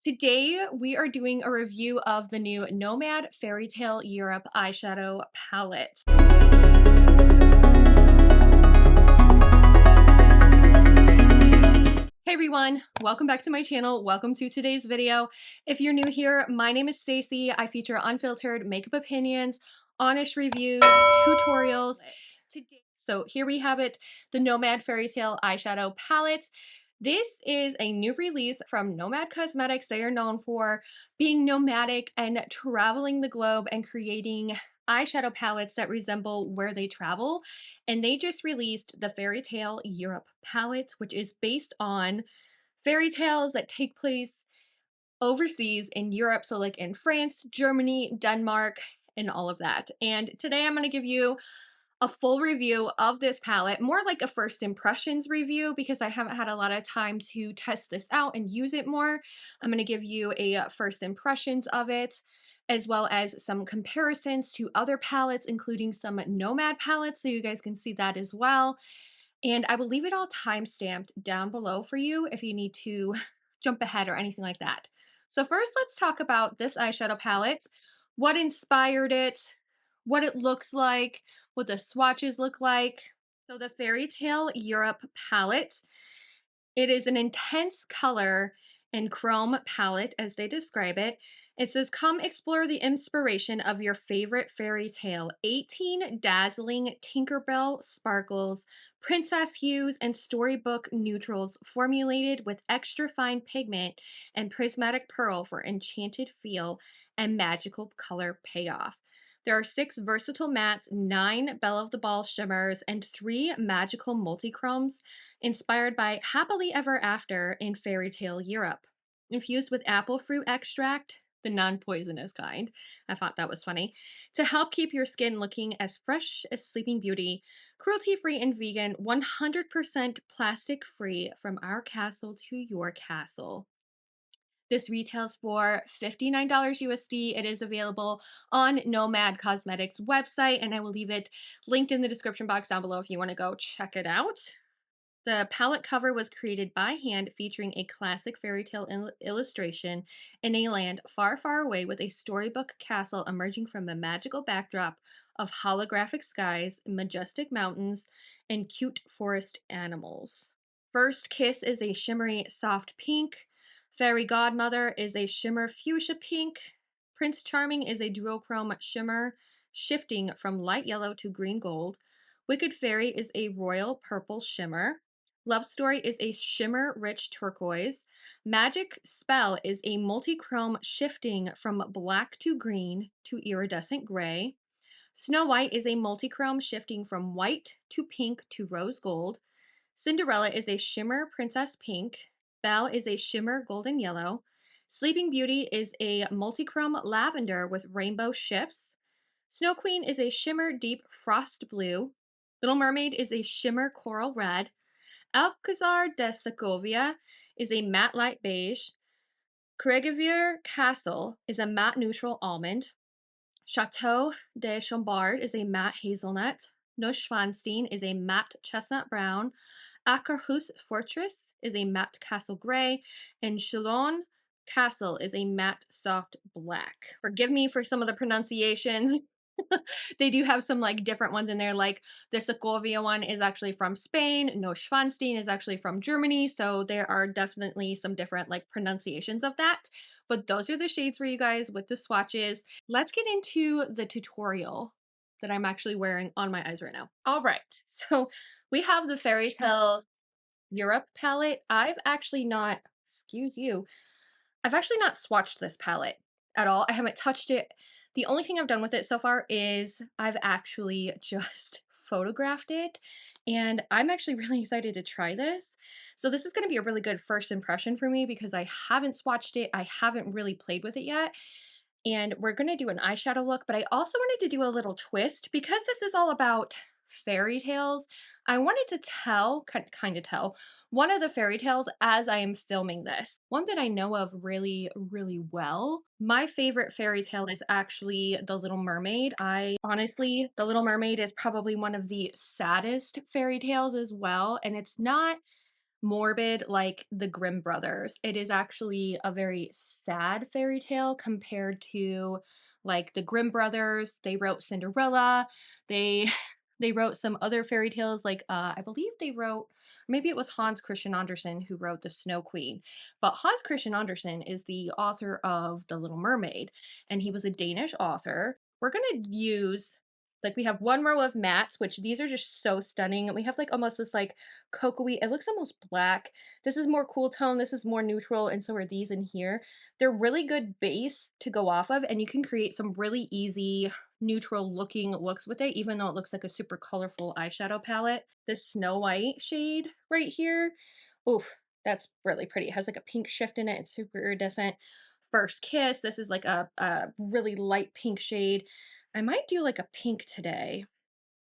Today, we are doing a review of the new Nomad Fairy Tale Europe eyeshadow palette. Hey everyone, welcome back to my channel. Welcome to today's video. If you're new here, my name is Staci. I feature unfiltered makeup opinions, honest reviews, tutorials. So here we have it, the Nomad Fairy Tale eyeshadow palette. This is a new release from Nomad Cosmetics. They are known for being nomadic and traveling the globe and creating eyeshadow palettes that resemble where they travel. And they just released the Fairy Tale Europe palette, which is based on fairy tales that take place overseas in Europe. So like in France, Germany, Denmark, and all of that. And today I'm going to give you a full review of this palette, more like a first impressions review because I haven't had a lot of time to test this out and use it more. I'm going to give you a first impressions of it, as well as some comparisons to other palettes, including some Nomad palettes, so you guys can see that as well. And I will leave it all time-stamped down below for you if you need to jump ahead or anything like that. So first, let's talk about this eyeshadow palette, what inspired it, what it looks like, what the swatches look like. So the Fairy Tale Europe palette, it is an intense color and chrome palette as they describe it. It says, come explore the inspiration of your favorite fairy tale. 18 dazzling Tinkerbell sparkles, princess hues, and storybook neutrals formulated with extra fine pigment and prismatic pearl for enchanted feel and magical color payoff. There are 6 versatile mattes, 9 Belle of the Ball shimmers, and 3 magical multichromes inspired by Happily Ever After in Fairy Tale Europe. Infused with apple fruit extract, the non-poisonous kind. I thought that was funny. To help keep your skin looking as fresh as Sleeping Beauty, cruelty-free and vegan, 100% plastic-free from our castle to your castle. This retails for $59 USD. It is available on Nomad Cosmetics website, and I will leave it linked in the description box down below if you want to go check it out. The palette cover was created by hand, featuring a classic fairy tale illustration in a land far, far away with a storybook castle emerging from a magical backdrop of holographic skies, majestic mountains, and cute forest animals. First Kiss is a shimmery soft pink. Fairy Godmother is a shimmer fuchsia pink. Prince Charming is a duochrome shimmer, shifting from light yellow to green gold. Wicked Fairy is a royal purple shimmer. Love Story is a shimmer rich turquoise. Magic Spell is a multi-chrome shifting from black to green to iridescent gray. Snow White is a multi-chrome shifting from white to pink to rose gold. Cinderella is a shimmer princess pink. Belle is a shimmer golden yellow. Sleeping Beauty is a multi-chrome lavender with rainbow shifts. Snow Queen is a shimmer deep frost blue. Little Mermaid is a shimmer coral red. Alcazar de Segovia is a matte light beige. Cregivier Castle is a matte neutral almond. Chateau de Chambord is a matte hazelnut. Neuschwanstein is a matte chestnut brown. Akerhus Fortress is a matte castle gray. And Chalon Castle is a matte soft black. Forgive me for some of the pronunciations. They do have some like different ones in there, like the Segovia one is actually from Spain, Neuschwanstein is actually from Germany, so there are definitely some different like pronunciations of that. But those are the shades for you guys with the swatches. Let's get into the tutorial that I'm actually wearing on my eyes right now. All right, so we have the Fairy Tale Europe palette. I've actually not, excuse you, I've actually not swatched this palette at all. I haven't touched it. The only thing I've done with it so far is I've actually just photographed it, and I'm actually really excited to try this. So this is going to be a really good first impression for me because I haven't swatched it. I haven't really played with it yet. And we're going to do an eyeshadow look, but I also wanted to do a little twist because this is all about fairy tales. I wanted to tell, kind of tell, one of the fairy tales as I am filming this. One that I know of really, really well. My favorite fairy tale is actually The Little Mermaid. Honestly, The Little Mermaid is probably one of the saddest fairy tales as well. And it's not morbid like the Grimm brothers. It is actually a very sad fairy tale compared to like the Grimm brothers. They wrote Cinderella. They they wrote some other fairy tales like I believe they wrote, maybe it was Hans Christian Andersen who wrote The Snow Queen. But Hans Christian Andersen is the author of The Little Mermaid, and he was a Danish author. We're going to use, like, we have one row of mattes, which these are just so stunning. And we have like almost this like cocoa-y, it looks almost black. This is more cool tone, this is more neutral, and so are these in here. They're really good base to go off of, and you can create some really easy neutral looking looks with it, even though it looks like a super colorful eyeshadow palette. This Snow White shade right here, oof, that's really pretty. It has like a pink shift in it. It's super iridescent. First Kiss, this is like a really light pink shade. I might do like a pink today.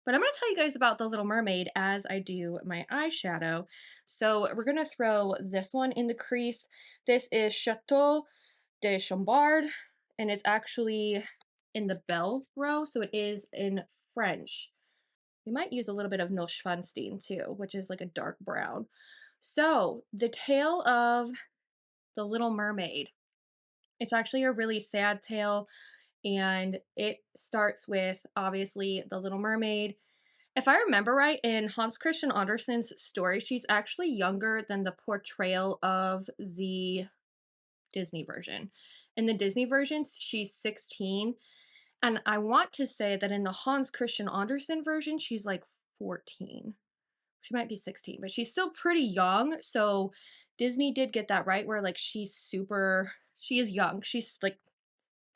But I'm going to tell you guys about The Little Mermaid as I do my eyeshadow. So we're going to throw this one in the crease. This is Chateau de Chambord, and it's actually in the Belle row, so it is in French. We might use a little bit of neuschwanstein too, which is like a dark brown. So the tale of The Little Mermaid. It's actually a really sad tale, and it starts with obviously The Little Mermaid. If I remember right, in Hans Christian Andersen's story, she's actually younger than the portrayal of the Disney version. In the Disney version, she's 16. And I want to say that in the Hans Christian Andersen version, she's like 14. She might be 16, but she's still pretty young. So Disney did get that right, where like she is young. She's like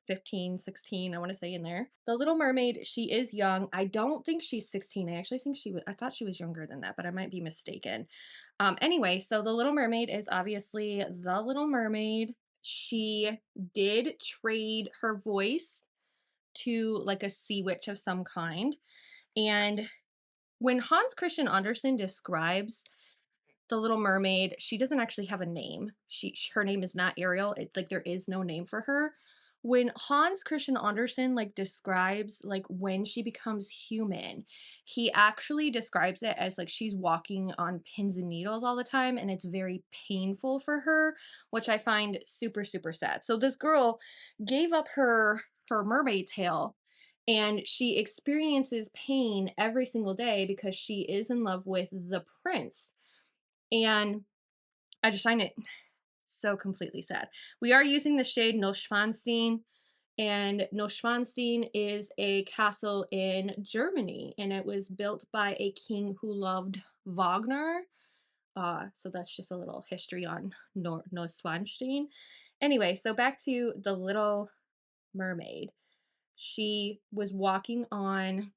15, 16, I want to say in there. The Little Mermaid, she is young. I don't think she's 16. I actually think I thought she was younger than that, but I might be mistaken. Anyway, so The Little Mermaid is obviously The Little Mermaid. She did trade her voice to like a sea witch of some kind. And when Hans Christian Andersen describes the Little Mermaid, she doesn't actually have a name. Her name is not Ariel. It's like there is no name for her. When Hans Christian Andersen like describes like when she becomes human, he actually describes it as like she's walking on pins and needles all the time, and it's very painful for her, which I find super super sad. So this girl gave up her mermaid tail, and she experiences pain every single day because she is in love with the prince. And I just find it so completely sad. We are using the shade Neuschwanstein, and Neuschwanstein is a castle in Germany, and it was built by a king who loved Wagner. So that's just a little history on Neuschwanstein. Anyway, so back to The Little Mermaid. She was walking on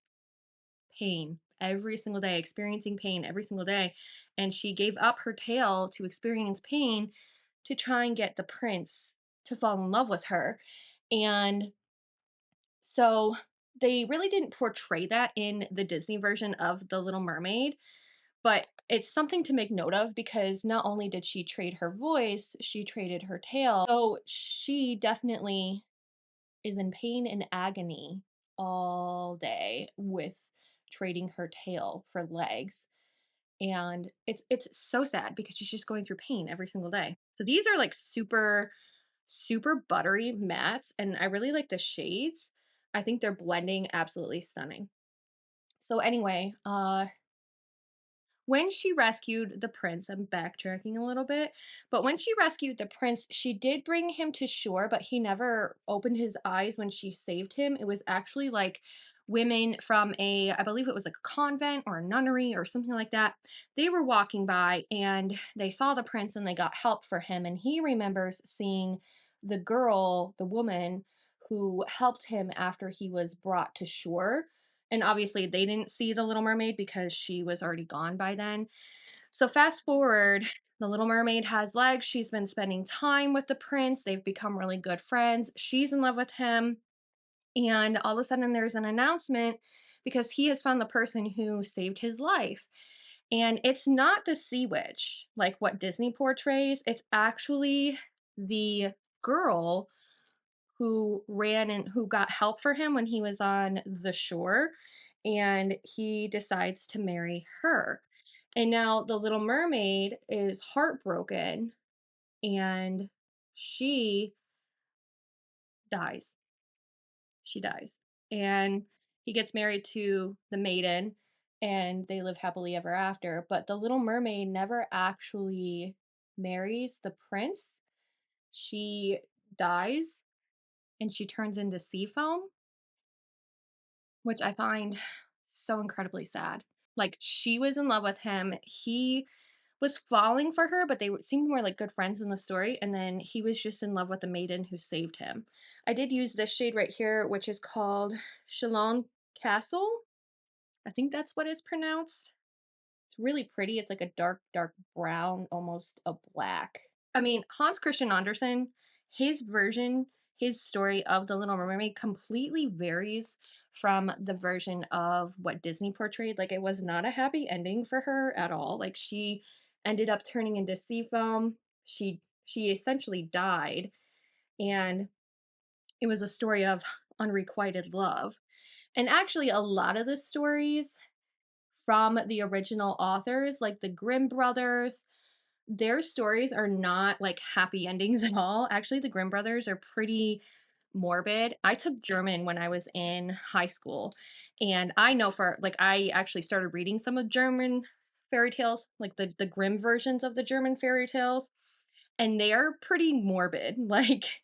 pain every single day, experiencing pain every single day. And she gave up her tail to experience pain to try and get the prince to fall in love with her. And so they really didn't portray that in the Disney version of The Little Mermaid, but it's something to make note of because not only did she trade her voice, she traded her tail. So she definitely is in pain and agony all day with trading her tail for legs. And it's so sad because she's just going through pain every single day. So these are like super super buttery mattes, and I really like the shades. I think they're blending absolutely stunning. So anyway, when she rescued the prince, I'm backtracking a little bit, but when she rescued the prince, she did bring him to shore, but he never opened his eyes when she saved him. It was actually like women from I believe it was like a convent or a nunnery or something like that. They were walking by and they saw the prince and they got help for him. And he remembers seeing the girl, the woman who helped him after he was brought to shore. And obviously they didn't see the Little Mermaid because she was already gone by then. So fast forward, the Little Mermaid has legs. She's been spending time with the prince. They've become really good friends. She's in love with him. And all of a sudden there's an announcement because he has found the person who saved his life. And it's not the sea witch like what Disney portrays. It's actually the girl who ran and who got help for him when he was on the shore, and he decides to marry her. And now the Little Mermaid is heartbroken and she dies. She dies. And he gets married to the maiden and they live happily ever after. But the Little Mermaid never actually marries the prince. She dies and she turns into sea foam, which I find so incredibly sad. Like, she was in love with him. He was falling for her, but they seemed more like good friends in the story. And then he was just in love with the maiden who saved him. I did use this shade right here, which is called Chalon Castle. I think that's what it's pronounced. It's really pretty. It's like a dark, dark brown, almost a black. I mean, Hans Christian Andersen, his version, his story of The Little Mermaid completely varies from the version of what Disney portrayed. Like, it was not a happy ending for her at all. Like, she ended up turning into sea foam. She essentially died, and it was a story of unrequited love. And actually, a lot of the stories from the original authors, like the Grimm brothers, their stories are not like happy endings at all. Actually, the Grimm brothers are pretty morbid. I took German when I was in high school, and I know for like I actually started reading some of German fairy tales, like the Grimm versions of the German fairy tales, and they are pretty morbid. Like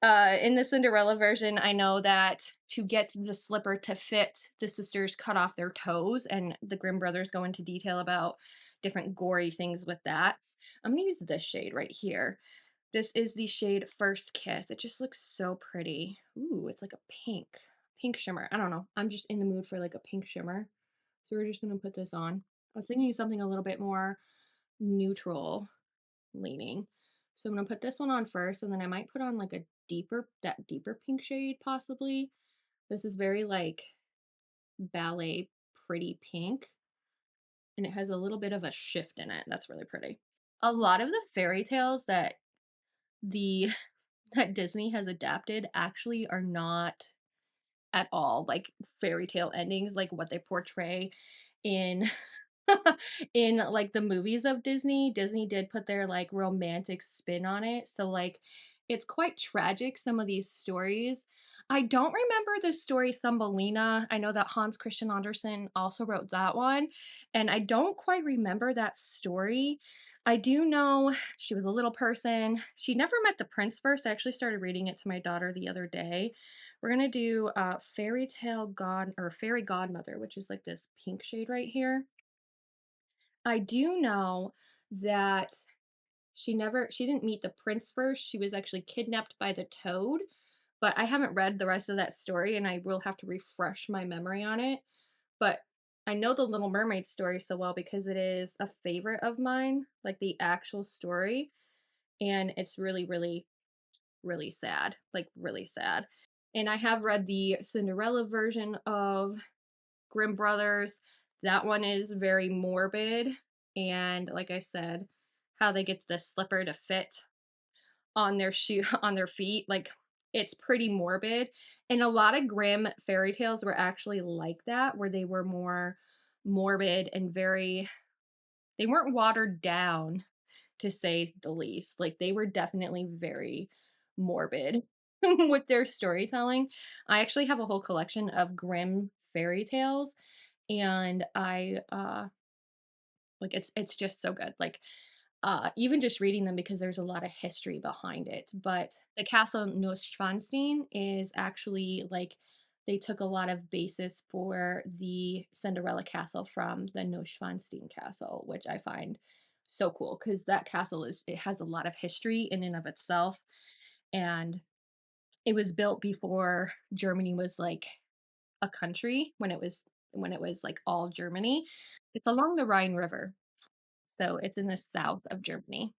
in the Cinderella version, I know that to get the slipper to fit, the sisters cut off their toes, and the Grimm brothers go into detail about different gory things with that. I'm gonna use this shade right here. This is the shade First Kiss. It just looks so pretty. Ooh, it's like a pink shimmer. I don't know. I'm just in the mood for like a pink shimmer. So we're just gonna put this on. I was thinking something a little bit more neutral leaning. So I'm gonna put this one on first, and then I might put on like that deeper pink shade possibly. This is very like ballet pretty pink, and it has a little bit of a shift in it. That's really pretty. A lot of the fairy tales that the that Disney has adapted actually are not at all like fairy tale endings like what they portray in in like the movies of Disney. Disney did put their like romantic spin on it. So like it's quite tragic, some of these stories. I don't remember the story Thumbelina. I know that Hans Christian Andersen also wrote that one, and I don't quite remember that story. I do know she was a little person. She never met the prince first. I actually started reading it to my daughter the other day. We're gonna do Fairy Tale God or Fairy Godmother, which is like this pink shade right here. I do know that she didn't meet the prince first. She was actually kidnapped by the toad, but I haven't read the rest of that story and I will have to refresh my memory on it. But I know the Little Mermaid story so well because it is a favorite of mine, like the actual story, and it's really really sad, like really sad. And I have read the Cinderella version of Grimm Brothers. That one is very morbid. And like I said, how they get the slipper to fit on their shoe on their feet, like it's pretty morbid. And a lot of Grimm fairy tales were actually like that, where they were more morbid and they weren't watered down to say the least. Like they were definitely very morbid with their storytelling. I actually have a whole collection of Grimm fairy tales and like it's just so good. Like even just reading them because there's a lot of history behind it. But the castle Neuschwanstein is actually like they took a lot of basis for the Cinderella castle from the Neuschwanstein castle, which I find so cool because that castle it has a lot of history in and of itself, and it was built before Germany was like a country when it was like all Germany. It's along the Rhine River, so it's in the south of Germany.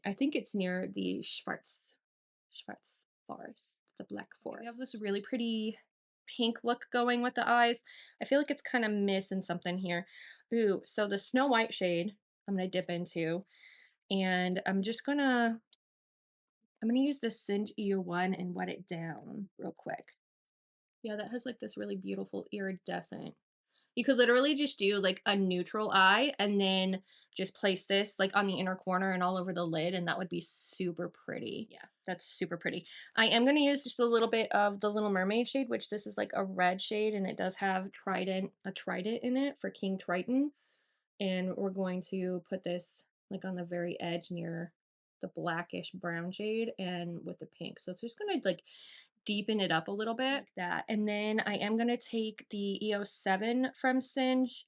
I think it's near the Schwarz Forest, the Black Forest. We have this really pretty pink look going with the eyes. I feel like it's kind of missing something here. Ooh, so the Snow White shade I'm gonna dip into, and I'm gonna use this Singe EU1 and wet it down real quick. Yeah, that has like this really beautiful iridescent You could literally just do like a neutral eye and then just place this like on the inner corner and all over the lid, and that would be super pretty. Yeah, that's super pretty. I am going to use just a little bit of the Little Mermaid shade, which this is like a red shade, and it does have a trident in it for King Triton. And we're going to put this like on the very edge near the blackish brown shade and with the pink. So it's just going to like deepen it up a little bit like that. And then I am going to take the EOS 7 from Singe,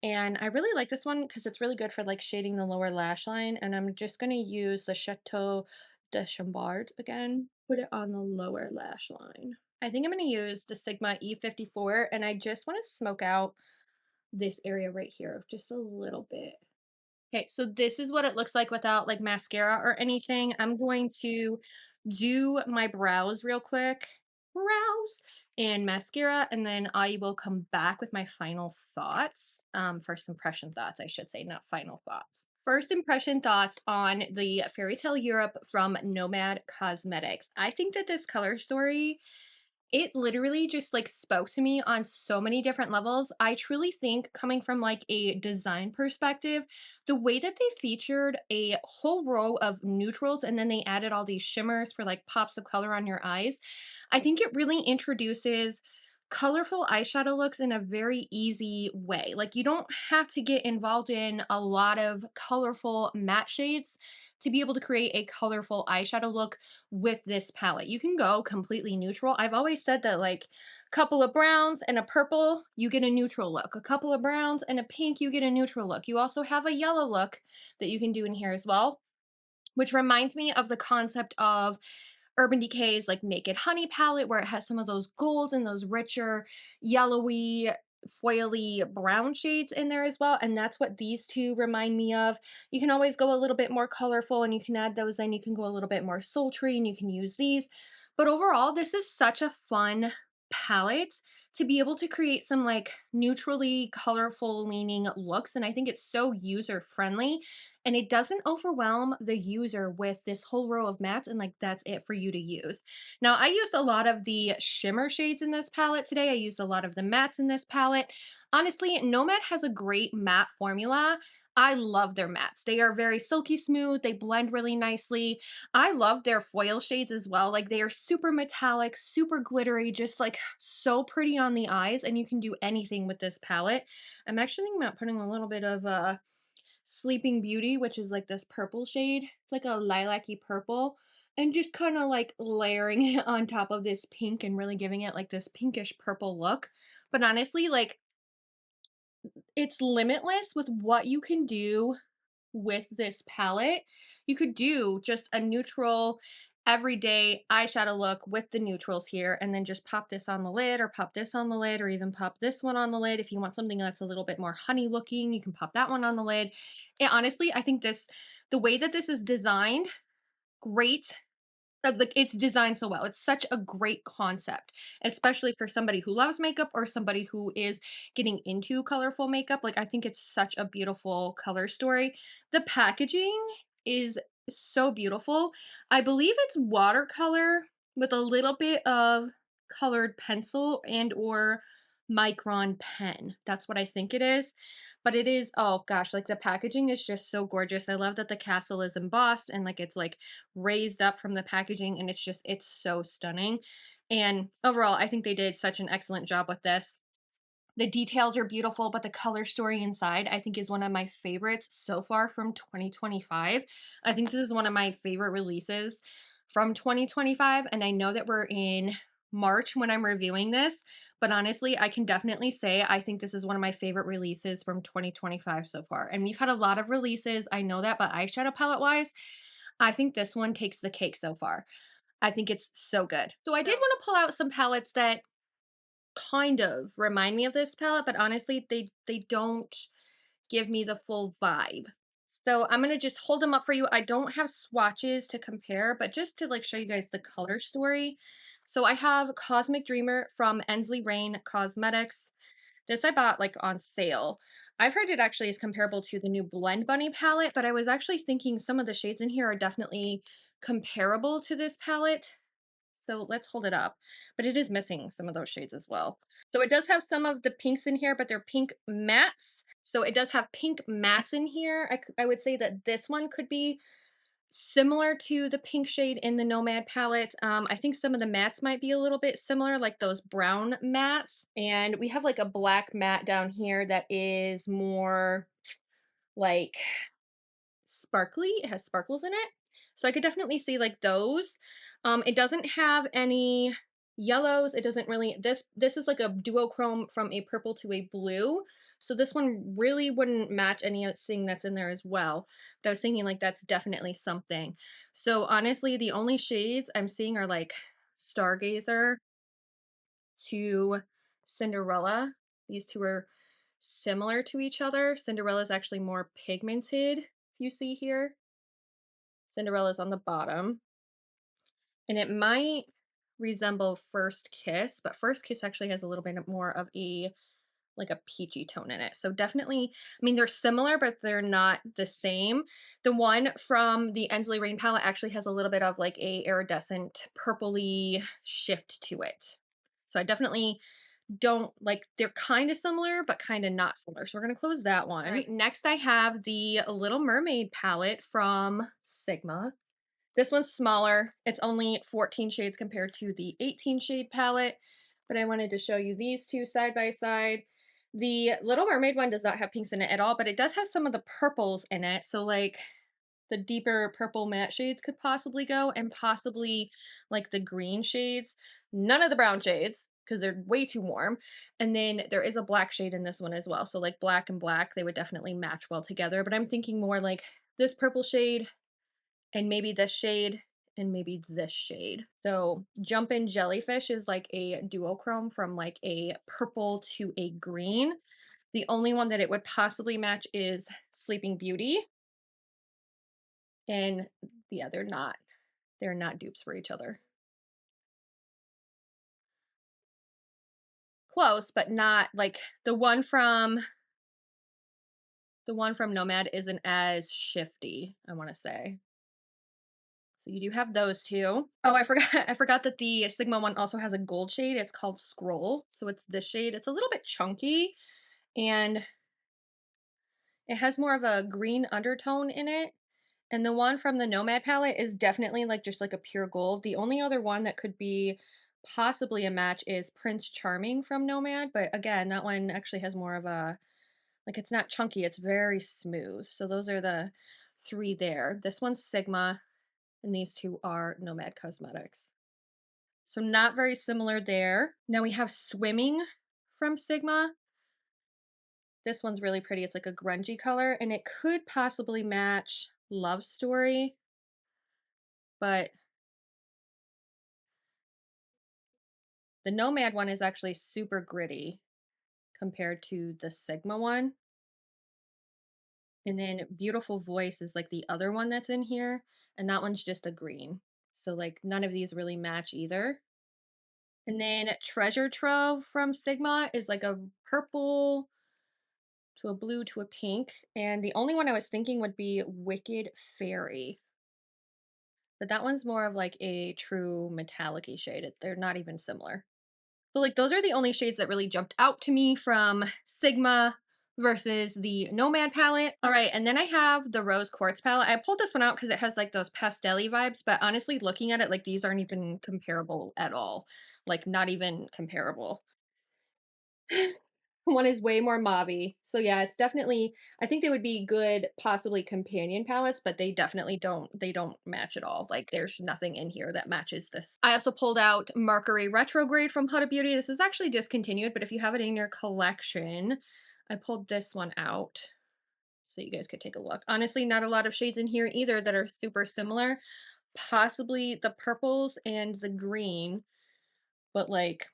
and I really like this one because it's really good for like shading the lower lash line. And I'm just going to use the Chateau de Chambord again, put it on the lower lash line. I think I'm going to use the Sigma E54, and I just want to smoke out this area right here just a little bit. Okay, so this is what it looks like without like mascara or anything. I'm going to do my brows real quick. Brows and mascara, and then I will come back with my final thoughts. First impression thoughts, I should say, not final thoughts. First impression thoughts on the Fairy Tale Europe from Nomad Cosmetics. I think that this color story, it literally just like spoke to me on so many different levels. I truly think, coming from like a design perspective, the way that they featured a whole row of neutrals and then they added all these shimmers for like pops of color on your eyes, I think it really introduces colorful eyeshadow looks in a very easy way. Like, you don't have to get involved in a lot of colorful matte shades to be able to create a colorful eyeshadow look with this palette. You can go completely neutral. I've always said that, like, a couple of browns and a purple, you get a neutral look. A couple of browns and a pink, you get a neutral look. You also have a yellow look that you can do in here as well, which reminds me of the concept of Urban Decay's like Naked Honey palette, where it has some of those golds and those richer yellowy foily brown shades in there as well, and that's what these two remind me of. You can always go a little bit more colorful and you can add those in. You can go a little bit more sultry and you can use these, but overall this is such a fun palette to be able to create some like neutrally colorful leaning looks, and I think it's so user friendly and it doesn't overwhelm the user with this whole row of mattes and like that's it for you to use. Now, I used a lot of the shimmer shades in this palette today. I used a lot of the mattes in this palette. Honestly, Nomad has a great matte formula. I love their mattes. They are very silky smooth. They blend really nicely. I love their foil shades as well. Like, they are super metallic, super glittery, just like so pretty on the eyes, and you can do anything with this palette. I'm actually thinking about putting a little bit of Sleeping Beauty, which is like this purple shade. It's like a lilac-y purple, and just kind of like layering it on top of this pink and really giving it like this pinkish purple look. But honestly, like, it's limitless with what you can do with this palette. You could do just a neutral everyday eyeshadow look with the neutrals here, and then just pop this on the lid or pop this on the lid or even pop this one on the lid. If you want something that's a little bit more honey looking, you can pop that one on the lid. And honestly, I think the way that this is designed, great. Like, it's designed so well. It's such a great concept, especially for somebody who loves makeup or somebody who is getting into colorful makeup. Like, I think it's such a beautiful color story. The packaging is so beautiful. I believe it's watercolor with a little bit of colored pencil and or micron pen. That's what I think it is. But it is, oh gosh, like, the packaging is just so gorgeous. I love that the castle is embossed and like it's like raised up from the packaging, and it's so stunning. And overall, I think they did such an excellent job with this. The details are beautiful, but the color story inside, I think, is one of my favorites so far from 2025. I think this is one of my favorite releases from 2025, and I know that we're in March when I'm reviewing this, but honestly, I can definitely say I think this is one of my favorite releases from 2025 so far. And we've had a lot of releases, I know that, but eyeshadow palette wise, I think this one takes the cake so far. I think it's so good. So I did want to pull out some palettes that kind of remind me of this palette, but honestly, they don't give me the full vibe. So I'm gonna just hold them up for you. I don't have swatches to compare, but just to like show you guys the color story. So I have Cosmic Dreamer from Ensley Rain Cosmetics. This I bought like on sale. I've heard it actually is comparable to the new Blend Bunny palette, but I was actually thinking some of the shades in here are definitely comparable to this palette. So let's hold it up. But it is missing some of those shades as well. So it does have some of the pinks in here, but they're pink mattes. So it does have pink mattes in here. I would say that this one could be similar to the pink shade in the Nomad palette. I think some of the mattes might be a little bit similar, like those brown mattes. And we have like a black matte down here that is more like sparkly. It has sparkles in it. So I could definitely see like those. It doesn't have any yellows. It doesn't really, this is like a duochrome from a purple to a blue. So this one really wouldn't match anything that's in there as well. But I was thinking like that's definitely something. So honestly, the only shades I'm seeing are like Stargazer to Cinderella. These two are similar to each other. Cinderella is actually more pigmented, if you see here. Cinderella's on the bottom. And it might resemble First Kiss, but First Kiss actually has a little bit more of a like a peachy tone in it. So definitely, I mean, they're similar, but they're not the same. The one from the Ensley Rain palette actually has a little bit of like a iridescent purpley shift to it. So I definitely don't like, they're kind of similar, but kind of not similar. So we're going to close that one. All right, next I have the Little Mermaid palette from Sigma. This one's smaller. It's only 14 shades compared to the 18 shade palette, but I wanted to show you these two side by side. The Little Mermaid one does not have pinks in it at all, but it does have some of the purples in it. So like the deeper purple matte shades could possibly go, and possibly like the green shades. None of the brown shades because they're way too warm. And then there is a black shade in this one as well. So like black and black, they would definitely match well together. But I'm thinking more like this purple shade and maybe this shade and maybe this shade. So Jumpin' Jellyfish is like a duochrome from like a purple to a green. The only one that it would possibly match is Sleeping Beauty. And yeah, they're not dupes for each other. Close, but not like the one from Nomad isn't as shifty, I want to say. So you do have those two. Oh, I forgot I forgot that the Sigma one also has a gold shade. It's called Scroll. So it's this shade. It's a little bit chunky and it has more of a green undertone in it. And the one from the Nomad palette is definitely like just like a pure gold. The only other one that could be possibly a match is Prince Charming from Nomad, but again, that one actually has more of a, like it's not chunky, it's very smooth. So those are the three there. This one's Sigma, and these two are Nomad Cosmetics. So not very similar there. Now we have Swimming from Sigma. This one's really pretty. It's like a grungy color, and it could possibly match Love Story, but the Nomad one is actually super gritty compared to the Sigma one. And then Beautiful Voice is like the other one that's in here, and that one's just a green. So like none of these really match either. And then Treasure Trove from Sigma is like a purple to a blue to a pink. And the only one I was thinking would be Wicked Fairy. But that one's more of like a true metallic-y shade. They're not even similar. So like those are the only shades that really jumped out to me from Sigma versus the Nomad palette. All right, and then I have the Rose Quartz palette. I pulled this one out because it has like those pastel-y vibes, but honestly, looking at it, like these aren't even comparable at all. Like not even comparable. One is way more mauve-y. So yeah, it's definitely, I think they would be good possibly companion palettes, but they definitely they don't match at all. Like there's nothing in here that matches this. I also pulled out Mercury Retrograde from Huda Beauty. This is actually discontinued, but if you have it in your collection, I pulled this one out so you guys could take a look. Honestly, not a lot of shades in here either that are super similar. Possibly the purples and the green, but like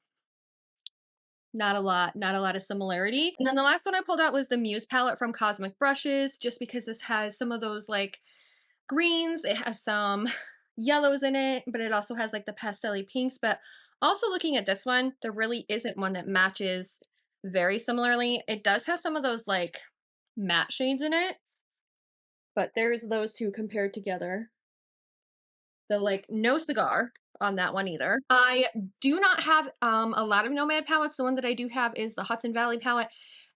not a lot of similarity. And then the last one I pulled out was the Muse palette from Cosmic Brushes, just because this has some of those like greens, it has some yellows in it, but it also has like the pastel-y pinks. But also looking at this one, there really isn't one that matches very similarly. It does have some of those like matte shades in it, but there's those two compared together. The like No Cigar, on that one either. I do not have a lot of Nomad palettes. The one that I do have is the Hudson Valley palette.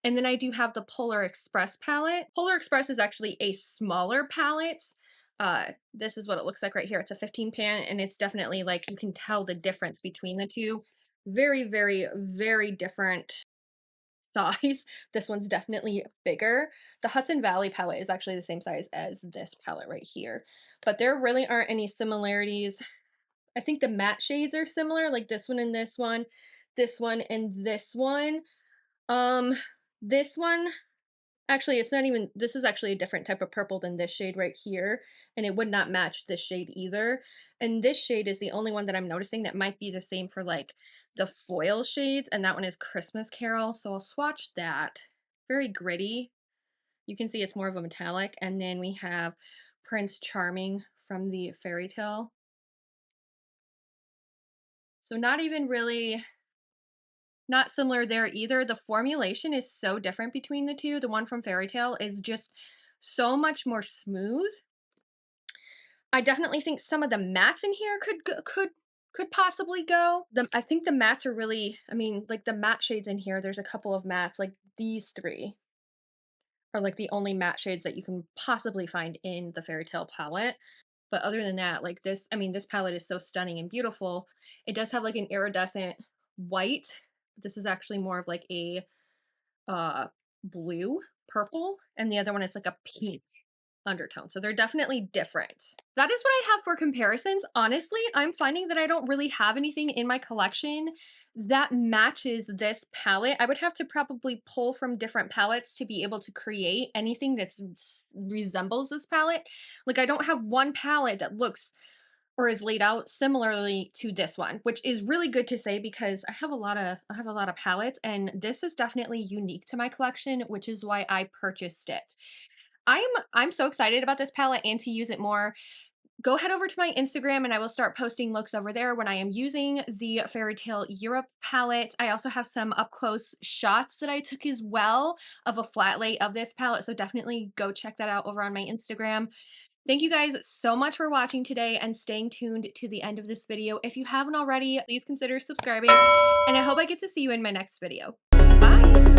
And then I do have the Polar Express palette. Polar Express is actually a smaller palette. This is what it looks like right here. It's a 15 pan, and it's definitely like, you can tell the difference between the two. Very, very, very different size. This one's definitely bigger. The Hudson Valley palette is actually the same size as this palette right here, but there really aren't any similarities. I think the matte shades are similar, like this one and this one, this one and this one. This one, actually, it's not even, this is actually a different type of purple than this shade right here, and it would not match this shade either. And this shade is the only one that I'm noticing that might be the same for like the foil shades, and that one is Christmas Carol, so I'll swatch that. Very gritty. You can see it's more of a metallic. And then we have Prince Charming from the Fairy Tale. So not even really, not similar there either. The formulation is so different between the two. The one from Fairy Tale is just so much more smooth. I definitely think some of the mattes in here could possibly go. I think the mattes are really, I mean, like the matte shades in here, there's a couple of mattes, like these three are like the only matte shades that you can possibly find in the Fairy Tale palette. But other than that, like this, I mean, this palette is so stunning and beautiful. It does have like an iridescent white. This is actually more of like a blue, purple, and the other one is like a pink undertone. So they're definitely different. That is what I have for comparisons. Honestly, I'm finding that I don't really have anything in my collection that matches this palette. I would have to probably pull from different palettes to be able to create anything that resembles this palette. Like, I don't have one palette that looks or is laid out similarly to this one, which is really good to say because I have a lot of palettes, and this is definitely unique to my collection, which is why I purchased it. I'm so excited about this palette and to use it more. Go head over to my Instagram and I will start posting looks over there when I am using the Fairy Tale Europe palette. I also have some up close shots that I took as well of a flat lay of this palette, so definitely go check that out over on my Instagram. Thank you guys so much for watching today and staying tuned to the end of this video. If you haven't already, please consider subscribing, and I hope I get to see you in my next video. Bye!